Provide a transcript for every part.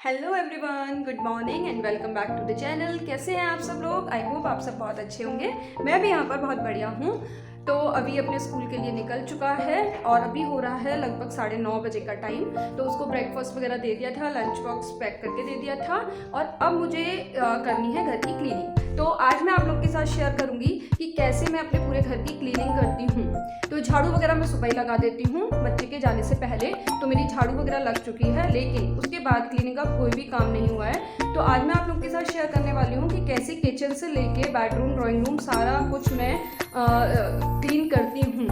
Hello everyone, good morning and welcome back to the channel. कैसे हैं आप सब लोग? आई होप आप सब बहुत अच्छे होंगे। मैं भी यहाँ पर बहुत बढ़िया हूँ। तो अभी अपने स्कूल के लिए निकल चुका है और अभी हो रहा है लगभग 9:30 का टाइम। तो उसको ब्रेकफास्ट वगैरह दे दिया था, लंच बॉक्स पैक करके दे दिया था और अब मुझे करनी है घर की क्लीनिंग। तो आज मैं आप लोग के साथ शेयर करूँगी कि कैसे मैं अपने पूरे घर की क्लीनिंग करती हूँ। तो झाड़ू वगैरह मैं सुबह ही लगा देती हूँ बच्चे के जाने से पहले। तो मेरी झाड़ू वगैरह लग चुकी है, लेकिन उसके बाद क्लीनिंग का कोई भी काम नहीं हुआ है। तो आज मैं आप लोग के साथ शेयर करने वाली हूँ कि कैसे किचन से लेके बेडरूम, ड्राइंग रूम सारा कुछ मैं क्लीन करती हूँ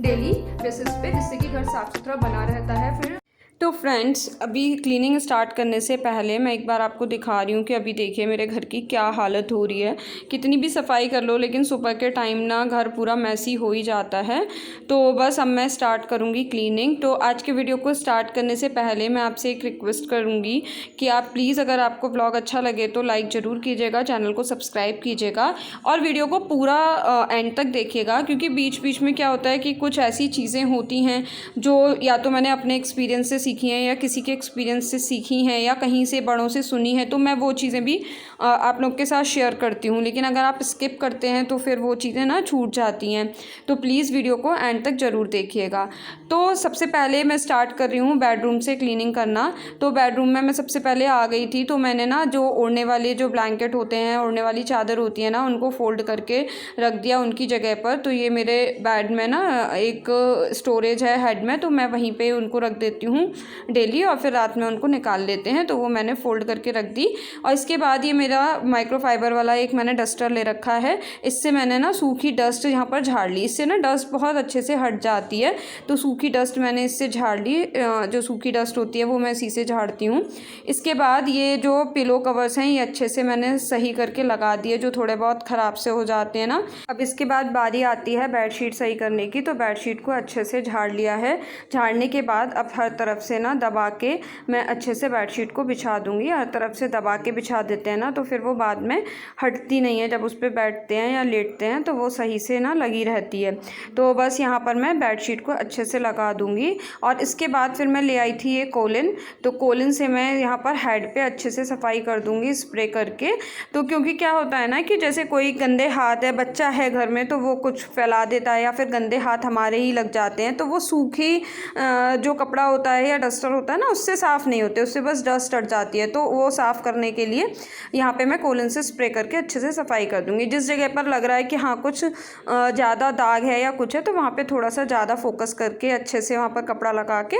डेली बेसिस पे, जिससे कि घर साफ़ सुथरा बना रहता है। फिर तो फ्रेंड्स, अभी क्लीनिंग स्टार्ट करने से पहले मैं एक बार आपको दिखा रही हूँ कि अभी देखिए मेरे घर की क्या हालत हो रही है। कितनी भी सफाई कर लो लेकिन सुबह के टाइम ना घर पूरा मैसी हो ही जाता है। तो बस अब मैं स्टार्ट करूँगी क्लीनिंग। तो आज के वीडियो को स्टार्ट करने से पहले मैं आपसे एक रिक्वेस्ट करूँगी कि आप प्लीज़, अगर आपको ब्लॉग अच्छा लगे तो लाइक ज़रूर कीजिएगा, चैनल को सब्सक्राइब कीजिएगा और वीडियो को पूरा एंड तक देखिएगा। क्योंकि बीच बीच में क्या होता है कि कुछ ऐसी चीज़ें होती हैं जो या तो मैंने अपने एक्सपीरियंस से सीखी हैं या किसी के एक्सपीरियंस से सीखी हैं या कहीं से बड़ों से सुनी है, तो मैं वो चीज़ें भी आप लोग के साथ शेयर करती हूँ। लेकिन अगर आप स्किप करते हैं तो फिर वो चीज़ें ना छूट जाती हैं। तो प्लीज़ वीडियो को एंड तक ज़रूर देखिएगा। तो सबसे पहले मैं स्टार्ट कर रही हूँ बेडरूम से क्लीनिंग करना। तो बेडरूम में मैं सबसे पहले आ गई थी, तो मैंने ना जो ओढ़ने वाले जो ब्लैंकेट होते हैं, ओढ़ने वाली चादर होती है ना, उनको फोल्ड करके रख दिया उनकी जगह पर। तो ये मेरे बेड में ना एक स्टोरेज है हेड में, तो मैं वहीं पे उनको रख देती हूँ डेली और फिर रात में उनको निकाल लेते हैं। तो वो मैंने फ़ोल्ड करके रख दी। और इसके बाद ये मेरा माइक्रोफाइबर वाला एक मैंने डस्टर ले रखा है। इससे मैंने ना सूखी डस्ट यहाँ पर झाड़ ली। इससे ना डस्ट बहुत अच्छे से हट जाती है। तो सूखी डस्ट मैंने इससे झाड़ ली। जो सूखी डस्ट होती है वो मैं इसी से झाड़ती हूँ। इसके बाद ये जो पिलो कवर्स हैं ये अच्छे से मैंने सही करके लगा दिए, जो थोड़े बहुत ख़राब से हो जाते हैं ना। अब इसके बाद बारी आती है बेडशीट सही करने की। तो बेडशीट को अच्छे से झाड़ लिया है। झाड़ने के बाद अब हर तरफ से ना दबा के मैं अच्छे से बेडशीट को बिछा दूंगी। हर तरफ से दबा के बिछा देते हैं ना, तो फिर वो बाद में हटती नहीं है। जब उस पर बैठते हैं या लेटते हैं तो वो सही से ना लगी रहती है। तो बस यहाँ पर मैं बेडशीट को अच्छे से लगा दूंगी। और इसके बाद फिर मैं ले आई थी ये कोलिन। तो कोलिन से मैं यहाँ पर हेड पे अच्छे से सफाई कर दूंगी स्प्रे करके। तो क्योंकि क्या होता है ना कि जैसे कोई गंदे हाथ है, बच्चा है घर में, तो वो कुछ फैला देता है या फिर गंदे हाथ हमारे ही लग जाते हैं, तो वो सूखी जो कपड़ा होता है या डस्टर होता है ना, उससे साफ़ नहीं होते, उससे बस डस्ट हट जाती है। तो वो साफ़ करने के लिए यहाँ पे मैं कोलिन से स्प्रे करके अच्छे से सफाई कर दूँगी। जिस जगह पर लग रहा है कि हाँ कुछ ज़्यादा दाग है या कुछ है, तो वहाँ पे थोड़ा सा ज़्यादा फोकस करके अच्छे से वहाँ पर कपड़ा लगा के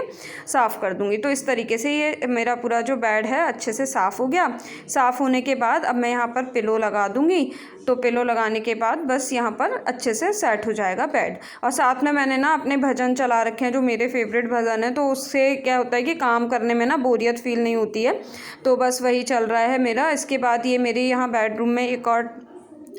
साफ़ कर दूँगी। तो इस तरीके से ये मेरा पूरा जो बेड है अच्छे से साफ़ हो गया। साफ़ होने के बाद अब मैं यहाँ पर पिलो लगा दूँगी। तो पिलो लगाने के बाद बस यहाँ पर अच्छे से सेट हो जाएगा बेड। और साथ में मैंने ना अपने भजन चला रखे हैं, जो मेरे फेवरेट भजन है। तो उससे क्या होता है कि काम करने में ना बोरियत फील नहीं होती है। तो बस वही चल रहा है मेरा। इसके बाद ये मेरे यहाँ बेडरूम में एक और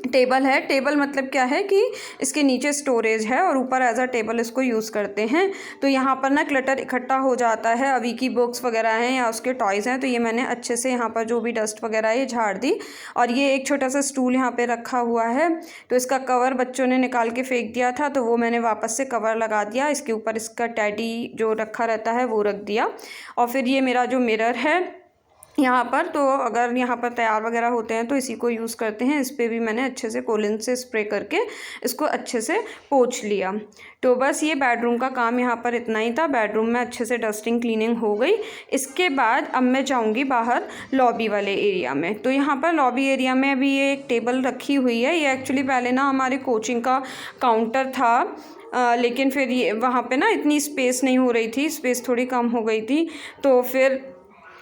टेबल है। टेबल मतलब क्या है कि इसके नीचे स्टोरेज है और ऊपर एज अ टेबल इसको यूज़ करते हैं। तो यहाँ पर ना क्लटर इकट्ठा हो जाता है, अभी की बुक्स वगैरह हैं या उसके टॉयज़ हैं। तो ये मैंने अच्छे से यहाँ पर जो भी डस्ट वगैरह है ये झाड़ दी। और ये एक छोटा सा स्टूल यहाँ पे रखा हुआ है। तो इसका कवर बच्चों ने निकाल के फेंक दिया था, तो वो मैंने वापस से कवर लगा दिया। इसके ऊपर इसका टैडी जो रखा रहता है वो रख दिया। और फिर ये मेरा जो मिरर है यहाँ पर, तो अगर यहाँ पर तैयार वगैरह होते हैं तो इसी को यूज़ करते हैं। इस पर भी मैंने अच्छे से कोलिन से स्प्रे करके इसको अच्छे से पोंछ लिया। तो बस ये बेडरूम का काम यहाँ पर इतना ही था। बेडरूम में अच्छे से डस्टिंग क्लीनिंग हो गई। इसके बाद अब मैं जाऊँगी बाहर लॉबी वाले एरिया में। तो यहाँ पर लॉबी एरिया में अभी ये एक टेबल रखी हुई है। ये एक्चुअली पहले ना हमारे कोचिंग का काउंटर था, लेकिन फिर ये वहाँ पे ना इतनी स्पेस नहीं हो रही थी, स्पेस थोड़ी कम हो गई थी। तो फिर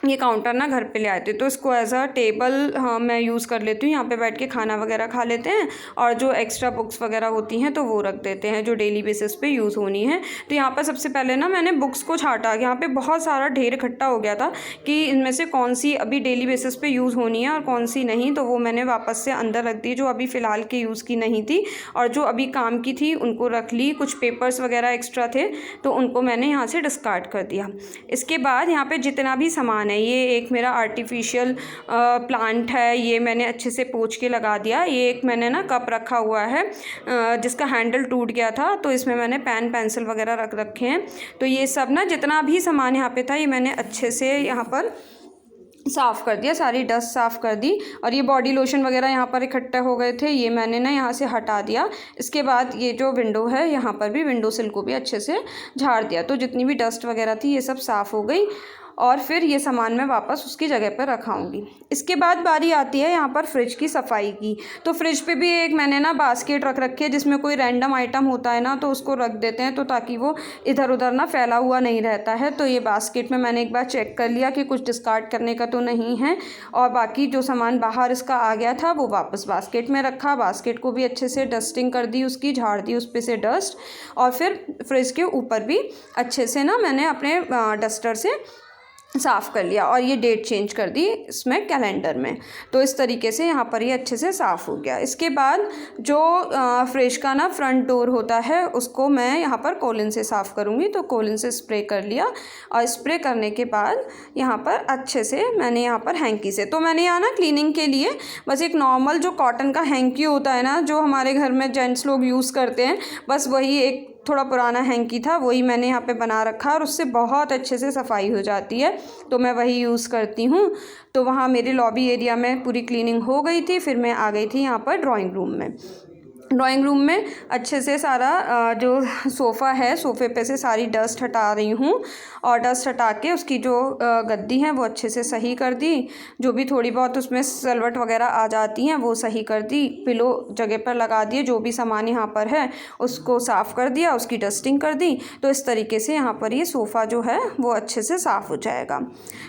ये काउंटर ना घर पे ले आए थे, तो इसको एज अ टेबल मैं यूज़ कर लेती हूँ। यहाँ पे बैठ के खाना वगैरह खा लेते हैं और जो एक्स्ट्रा बुक्स वगैरह होती हैं तो वो रख देते हैं, जो डेली बेसिस पे यूज़ होनी है। तो यहाँ पर सबसे पहले ना मैंने बुक्स को छाटा। यहाँ पे बहुत सारा ढेर इकट्ठा हो गया था कि इनमें से कौन सी अभी डेली बेसिस पे यूज़ होनी है और कौन सी नहीं। तो वो मैंने वापस से अंदर रख दी, जो अभी फ़िलहाल के यूज़ की नहीं थी, और जो अभी काम की थी उनको रख ली। कुछ पेपर्स वगैरह एक्स्ट्रा थे तो उनको मैंने यहाँ से डिस्कार्ड कर दिया। इसके बाद यहाँ पर जितना भी सामान है, ये एक मेरा आर्टिफिशियल प्लांट है, ये मैंने अच्छे से पोंछ के लगा दिया। ये एक मैंने ना कप रखा हुआ है जिसका हैंडल टूट गया था, तो इसमें मैंने पेन पेंसिल वगैरह रख रखे हैं। तो ये सब ना जितना भी सामान यहाँ पे था ये मैंने अच्छे से यहाँ पर साफ़ कर दिया, सारी डस्ट साफ़ कर दी। और ये बॉडी लोशन वगैरह यहाँ पर इकट्ठे हो गए थे, ये मैंने ना यहाँ से हटा दिया। इसके बाद ये जो विंडो है यहाँ पर भी विंडो सिल को भी अच्छे से झाड़ दिया। तो जितनी भी डस्ट वगैरह थी ये सब साफ़ हो गई और फिर ये सामान मैं वापस उसकी जगह पर रखाऊंगी। इसके बाद बारी आती है यहाँ पर फ्रिज की सफाई की। तो फ्रिज पे भी एक मैंने ना बास्केट रख रखी है जिसमें कोई रैंडम आइटम होता है ना तो उसको रख देते हैं, तो ताकि वो इधर उधर ना फैला हुआ नहीं रहता है। तो ये बास्केट में मैंने एक बार चेक कर लिया कि कुछ डिस्कार्ड करने का तो नहीं है, और बाकी जो सामान बाहर इसका आ गया था वो वापस बास्केट में रखा। बास्केट को भी अच्छे से डस्टिंग कर दी, उसकी झाड़ दी उस पर से डस्ट, और फिर फ्रिज के ऊपर भी अच्छे से ना मैंने अपने डस्टर से साफ़ कर लिया, और ये डेट चेंज कर दी इसमें कैलेंडर में। तो इस तरीके से यहाँ पर ये अच्छे से साफ़ हो गया। इसके बाद जो फ्रिज का ना फ्रंट डोर होता है उसको मैं यहाँ पर कोलिन से साफ़ करूँगी। तो कोलिन से स्प्रे कर लिया, और स्प्रे करने के बाद यहाँ पर अच्छे से मैंने यहाँ पर हैंकी से, तो मैंने यहाँ ना क्लीनिंग के लिए बस एक नॉर्मल जो कॉटन का हैंकी होता है ना जो हमारे घर में जेंट्स लोग यूज़ करते हैं, बस वही एक थोड़ा पुराना हैंकी था, वही मैंने यहाँ पे बना रखा और उससे बहुत अच्छे से सफाई हो जाती है, तो मैं वही यूज़ करती हूँ। तो वहाँ मेरे लॉबी एरिया में पूरी क्लीनिंग हो गई थी। फिर मैं आ गई थी यहाँ पर ड्राइंग रूम में। ड्राइंग रूम में अच्छे से सारा जो सोफ़ा है सोफ़े पे से सारी डस्ट हटा रही हूँ, और डस्ट हटा के उसकी जो गद्दी है वो अच्छे से सही कर दी। जो भी थोड़ी बहुत उसमें सलवट वगैरह आ जाती हैं वो सही कर दी, पिलो जगह पर लगा दिए, जो भी सामान यहाँ पर है उसको साफ़ कर दिया, उसकी डस्टिंग कर दी। तो इस तरीके से यहाँ पर ये सोफ़ा जो है वो अच्छे से साफ़ हो जाएगा।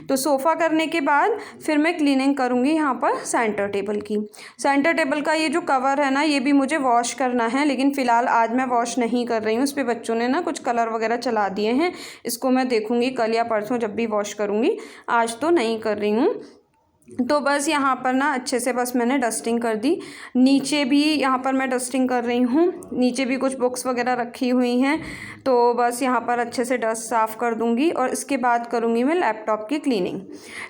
तो सोफ़ा करने के बाद फिर मैं क्लीनिंग करूँगी यहाँ पर सेंटर टेबल की। सेंटर टेबल का ये जो कवर है ना ये भी मुझे वॉश करना है, लेकिन फ़िलहाल आज मैं वॉश नहीं कर रही हूँ। इस पर बच्चों ने ना कुछ कलर वगैरह चला दिए हैं, इसको मैं देखूँगी कल या परसों जब भी वॉश करूँगी, आज तो नहीं कर रही हूँ। तो बस यहाँ पर ना अच्छे से बस मैंने डस्टिंग कर दी। नीचे भी यहाँ पर मैं डस्टिंग कर रही हूँ, नीचे भी कुछ बुक्स वगैरह रखी हुई हैं, तो बस यहाँ पर अच्छे से डस्ट साफ़ कर दूँगी। और इसके बाद करूँगी मैं लैपटॉप की क्लीनिंग।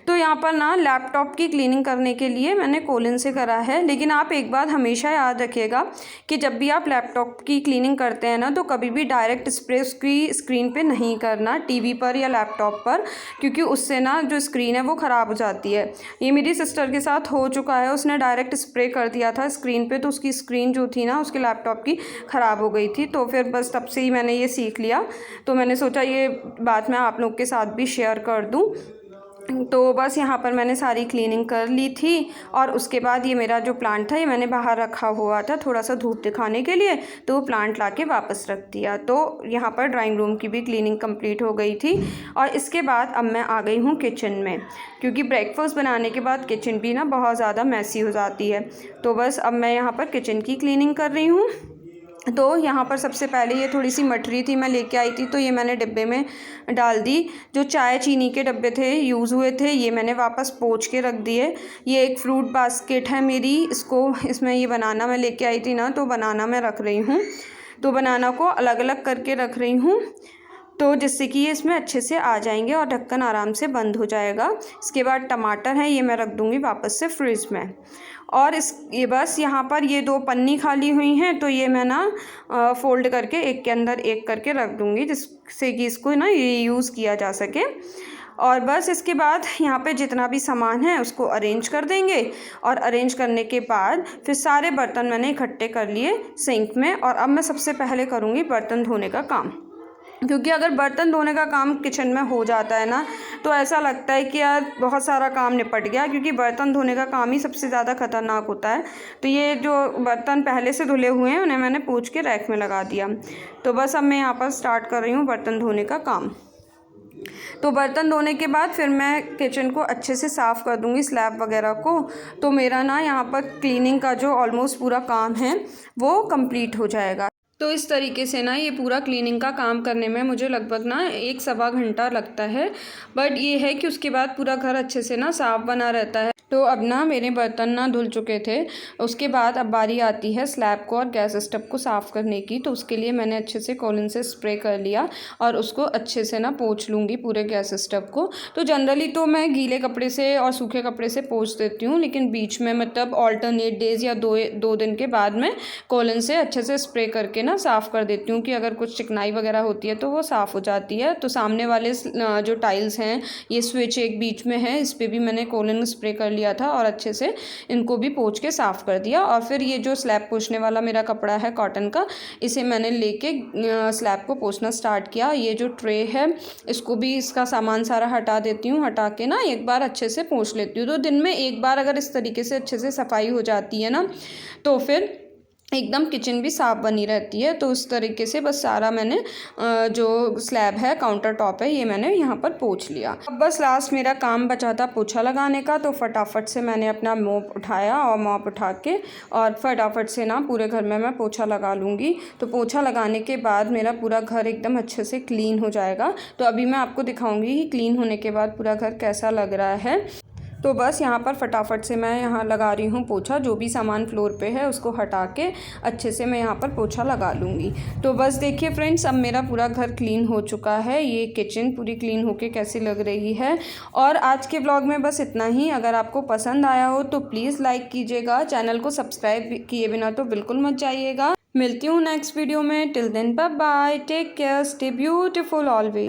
तो यहाँ पर ना लैपटॉप की क्लीनिंग करने के लिए मैंने कोलिन से करा है, लेकिन आप एक बात हमेशा याद रखिएगा कि जब भी आप लैपटॉप की क्लीनिंग करते हैं ना तो कभी भी डायरेक्ट स्प्रे उसकी स्क्रीन पर नहीं करना, टीवी पर या लैपटॉप पर, क्योंकि उससे ना जो स्क्रीन है वो ख़राब हो जाती है। ये मेरी सिस्टर के साथ हो चुका है, उसने डायरेक्ट स्प्रे कर दिया था स्क्रीन पे, तो उसकी स्क्रीन जो थी ना उसके लैपटॉप की ख़राब हो गई थी। तो फिर बस तब से ही मैंने ये सीख लिया, तो मैंने सोचा ये बात मैं आप लोग के साथ भी शेयर कर दूं। तो बस यहाँ पर मैंने सारी क्लीनिंग कर ली थी, और उसके बाद ये मेरा जो प्लांट था ये मैंने बाहर रखा हुआ था थोड़ा सा धूप दिखाने के लिए, तो वो प्लांट लाके वापस रख दिया। तो यहाँ पर ड्राइंग रूम की भी क्लीनिंग कंप्लीट हो गई थी। और इसके बाद अब मैं आ गई हूँ किचन में, क्योंकि ब्रेकफास्ट बनाने के बाद किचन भी ना बहुत ज़्यादा मैसी हो जाती है। तो बस अब मैं यहाँ पर किचन की क्लीनिंग कर रही हूँ। तो यहाँ पर सबसे पहले ये थोड़ी सी मटरी थी मैं लेके आई थी, तो ये मैंने डिब्बे में डाल दी। जो चाय चीनी के डब्बे थे यूज़ हुए थे ये मैंने वापस पोंछ के रख दिए। ये एक फ्रूट बास्केट है मेरी, इसमें ये बनाना मैं लेके आई थी ना, तो बनाना मैं रख रही हूँ। तो बनाना को अलग अलग करके रख रही हूँ, तो जिससे कि ये इसमें अच्छे से आ जाएंगे और ढक्कन आराम से बंद हो जाएगा। इसके बाद टमाटर है ये मैं रख दूँगी वापस से फ्रिज में। और ये बस यहाँ पर ये 2 पन्नी खाली हुई हैं, तो ये मैं ना फ़ोल्ड करके एक के अंदर एक करके रख दूँगी, जिससे कि इसको ना यूज़ किया जा सके। और बस इसके बाद यहाँ पे जितना भी सामान है उसको अरेंज कर देंगे, और अरेंज करने के बाद फिर सारे बर्तन मैंने इकट्ठे कर लिए सिंक में। और अब मैं सबसे पहले करूँगी बर्तन धोने का काम, क्योंकि अगर बर्तन धोने का काम किचन में हो जाता है ना तो ऐसा लगता है कि यार बहुत सारा काम निपट गया, क्योंकि बर्तन धोने का काम ही सबसे ज़्यादा ख़तरनाक होता है। तो ये जो बर्तन पहले से धुले हुए हैं उन्हें मैंने पोंछ के रैक में लगा दिया। तो बस अब मैं यहाँ पर स्टार्ट कर रही हूँ बर्तन धोने का काम। तो बर्तन धोने के बाद फिर मैं किचन को अच्छे से साफ़ कर दूँगी, स्लैब वगैरह को। तो मेरा ना यहाँ पर क्लीनिंग का जो ऑलमोस्ट पूरा काम है वो कंप्लीट हो जाएगा। तो इस तरीके से ना ये पूरा क्लीनिंग का काम करने में मुझे लगभग ना 1 सवा घंटा लगता है। बट ये है कि उसके बाद पूरा घर अच्छे से ना साफ़ बना रहता है। तो अब ना मेरे बर्तन ना धुल चुके थे। उसके बाद अब बारी आती है स्लैब को और गैस स्टव को साफ़ करने की। तो उसके लिए मैंने अच्छे से कॉलिन से स्प्रे कर लिया और उसको अच्छे से ना पोंछ लूँगी पूरे गैस स्टव को। तो जनरली तो मैं गीले कपड़े से और सूखे कपड़े से पोंछ देती हूँ, लेकिन बीच में मतलब ऑल्टरनेट डेज़ या दो दिन के बाद में कॉलिन से अच्छे से स्प्रे करके ना साफ़ कर देती हूँ कि अगर कुछ चिकनाई वगैरह होती है तो वो साफ़ हो जाती है। तो सामने वाले जो टाइल्स हैं, ये स्विच एक बीच में है, इस पर भी मैंने कॉलिन स्प्रे कर लिया था और अच्छे से इनको भी पोंछ के साफ़ कर दिया। और फिर ये जो स्लैब पोंछने वाला मेरा कपड़ा है कॉटन का, इसे मैंने लेके स्लैब को पोंछना स्टार्ट किया। ये जो ट्रे है इसको भी इसका सामान सारा हटा देती हूँ, हटा के ना एक बार अच्छे से पोंछ लेती हूँ। तो दिन में एक बार अगर इस तरीके से अच्छे से सफाई हो जाती है ना, तो फिर एकदम किचन भी साफ़ बनी रहती है। तो उस तरीके से बस सारा मैंने जो स्लैब है, काउंटर टॉप है, ये मैंने यहाँ पर पोंछ लिया। अब बस लास्ट मेरा काम बचा था पोछा लगाने का। तो फटाफट से मैंने अपना मॉप उठाया और मॉप उठा के और फटाफट से ना पूरे घर में मैं पोछा लगा लूँगी। तो पोछा लगाने के बाद मेरा पूरा घर एकदम अच्छे से क्लीन हो जाएगा। तो अभी मैं आपको दिखाऊँगी कि क्लीन होने के बाद पूरा घर कैसा लग रहा है। तो बस यहाँ पर फटाफट से मैं यहाँ लगा रही हूँ पोछा। जो भी सामान फ्लोर पे है उसको हटा के अच्छे से मैं यहाँ पर पोछा लगा लूँगी। तो बस देखिए फ्रेंड्स, अब मेरा पूरा घर क्लीन हो चुका है। ये किचन पूरी क्लीन होके कैसी लग रही है। और आज के ब्लॉग में बस इतना ही। अगर आपको पसंद आया हो तो प्लीज़ लाइक कीजिएगा, चैनल को सब्सक्राइब किए बिना तो बिल्कुल मत जाइएगा। मिलती हूँ नेक्स्ट वीडियो में। Till then bye bye, take care, stay beautiful always.